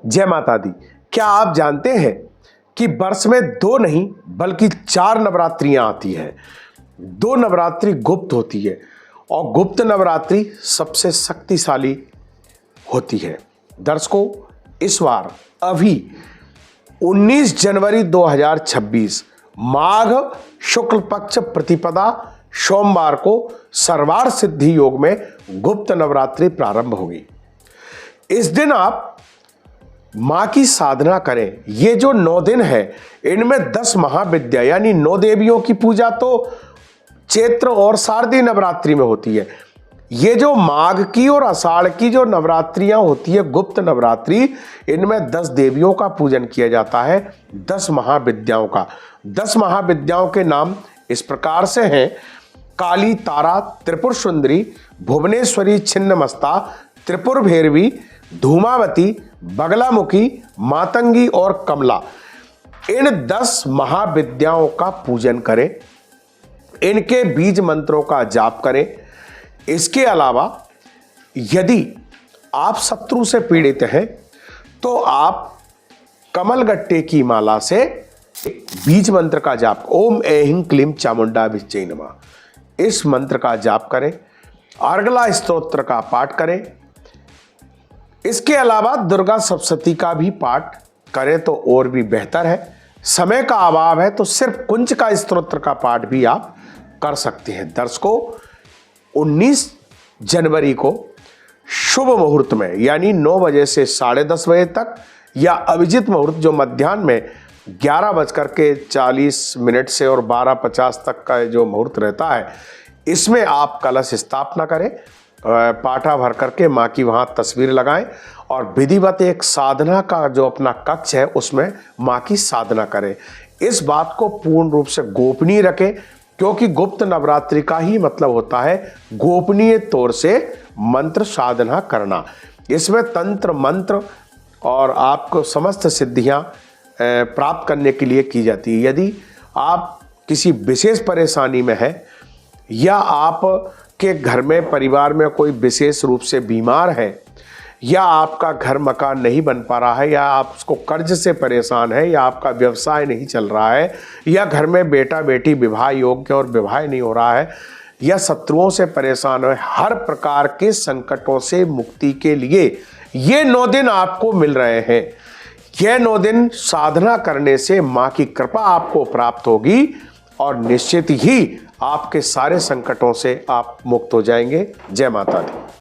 जय माता दी। क्या आप जानते हैं कि वर्ष में 2 नहीं बल्कि 4 नवरात्रियां आती है। 2 नवरात्रि गुप्त होती है और गुप्त नवरात्रि सबसे शक्तिशाली होती है। दर्शकों, इस बार अभी 19 जनवरी 2026 माघ शुक्ल पक्ष प्रतिपदा सोमवार को सर्वार्थ सिद्धि योग में गुप्त नवरात्रि प्रारंभ होगी। इस दिन आप मां की साधना करें। ये जो 9 दिन है इनमें 10 महाविद्या यानी 9 देवियों की पूजा तो चैत्र और शारदीय नवरात्रि में होती है। ये जो माघ की और आषाढ़ की जो नवरात्रियां होती है गुप्त नवरात्रि, इनमें 10 देवियों का पूजन किया जाता है, 10 महाविद्याओं का। 10 महाविद्याओं के नाम इस प्रकार से हैं: काली, तारा, त्रिपुर सुंदरी, भुवनेश्वरी, छिन्नमस्ता, त्रिपुर भैरवी, धूमावती, बगलामुखी, मातंगी और कमला। इन 10 महाविद्याओं का पूजन करें, इनके बीज मंत्रों का जाप करें। इसके अलावा यदि आप शत्रु से पीड़ित हैं तो आप कमलगट्टे की माला से बीज मंत्र का जाप, ओम ऐं क्लीं चामुंडा विच्चे नमः, इस मंत्र का जाप करें। अर्गला स्तोत्र का पाठ करें। इसके अलावा दुर्गा सप्तशती का भी पाठ करें तो और भी बेहतर है। समय का अभाव है तो सिर्फ कुंज का स्तोत्र का पाठ भी आप कर सकते हैं। दर्शकों, 19 जनवरी को शुभ मुहूर्त में यानी 9 बजे से 10:30 बजे तक या अभिजित मुहूर्त जो मध्याह्न में 11:40 से और 12:50 तक का जो मुहूर्त रहता है, इसमें आप कलश स्थापना करें, पाठा भर करके माँ की वहाँ तस्वीर लगाएं और विधिवत एक साधना का जो अपना कक्ष है उसमें माँ की साधना करें। इस बात को पूर्ण रूप से गोपनीय रखें, क्योंकि गुप्त नवरात्रि का ही मतलब होता है गोपनीय तौर से मंत्र साधना करना। इसमें तंत्र मंत्र और आपको समस्त सिद्धियां प्राप्त करने के लिए की जाती है। यदि आप किसी विशेष परेशानी में हैं या आप के घर में परिवार में कोई विशेष रूप से बीमार है या आपका घर मकान नहीं बन पा रहा है या आप उसको कर्ज से परेशान है या आपका व्यवसाय नहीं चल रहा है या घर में बेटा बेटी विवाह योग्य और विवाह नहीं हो रहा है या शत्रुओं से परेशान है, हर प्रकार के संकटों से मुक्ति के लिए ये 9 दिन आपको मिल रहे हैं। ये 9 दिन साधना करने से माँ की कृपा आपको प्राप्त होगी और निश्चित ही आपके सारे संकटों से आप मुक्त हो जाएंगे। जय माता दी।